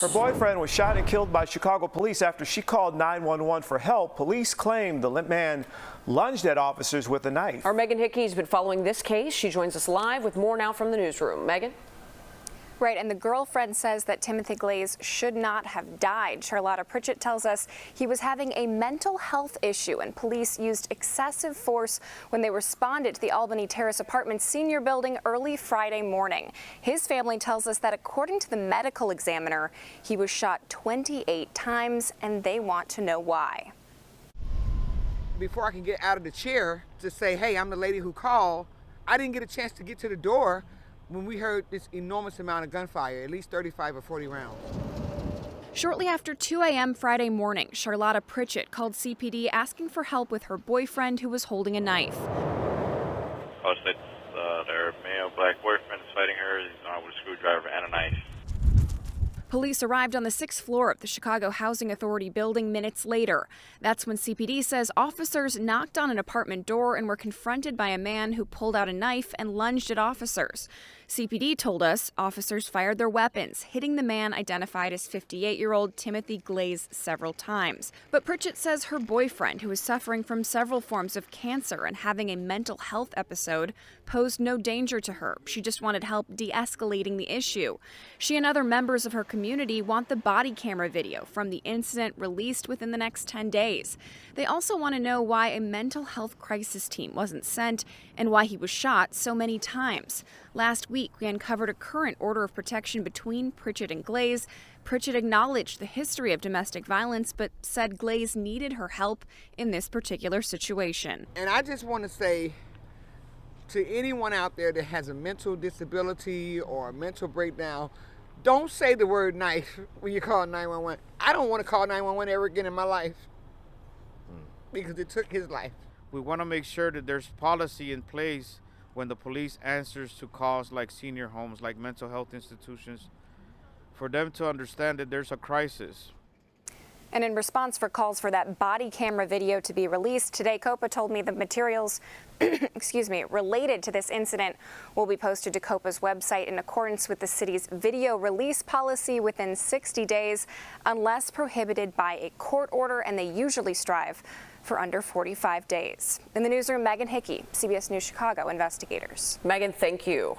Her boyfriend was shot and killed by Chicago police after she called 911 for help. Police claim the man lunged at officers with a knife. Our Megan Hickey's been following this case. She joins us live with more now from the newsroom. Megan? Right, and the girlfriend says that Timothy Glaze should not have died. Charlotta Pritchett tells us he was having a mental health issue, and police used excessive force when they responded to the Albany Terrace Apartments senior building early Friday morning. His family tells us that according to the medical examiner, he was shot 28 times, and they want to know why. Before I can get out of the chair to say, hey, I'm the lady who called, I didn't get a chance to get to the door when we heard this enormous amount of gunfire, at least 35 or 40 rounds. Shortly after 2 a.m. Friday morning, Charlotta Pritchett called CPD asking for help with her boyfriend who was holding a knife. Their male black boyfriend is fighting her. He's armed with a screwdriver and a knife. Police arrived on the 6th floor of the Chicago Housing Authority building minutes later. That's when CPD says officers knocked on an apartment door and were confronted by a man who pulled out a knife and lunged at officers. CPD told us officers fired their weapons, hitting the man identified as 58-year-old Timothy Glaze several times. But Pritchett says her boyfriend, who is suffering from several forms of cancer and having a mental health episode, posed no danger to her. She just wanted help de-escalating the issue. She and other members of her community want the body camera video from the incident released within the next 10 days. They also want to know why a mental health crisis team wasn't sent and why he was shot so many times. Last week, we uncovered a current order of protection between Pritchett and Glaze. Pritchett acknowledged the history of domestic violence, but said Glaze needed her help in this particular situation. And I just want to say to anyone out there that has a mental disability or a mental breakdown, don't say the word knife when you call 911. I don't want to call 911 ever again in my life because it took his life. We want to make sure that there's policy in place when the police answers to calls like senior homes, like mental health institutions, for them to understand that there's a crisis. And in response for calls for that body camera video to be released, today COPA told me the materials related to this incident will be posted to COPA's website in accordance with the city's video release policy within 60 days, unless prohibited by a court order, and they usually strive for under 45 days. In the newsroom, Megan Hickey, CBS News Chicago Investigators. Megan, thank you.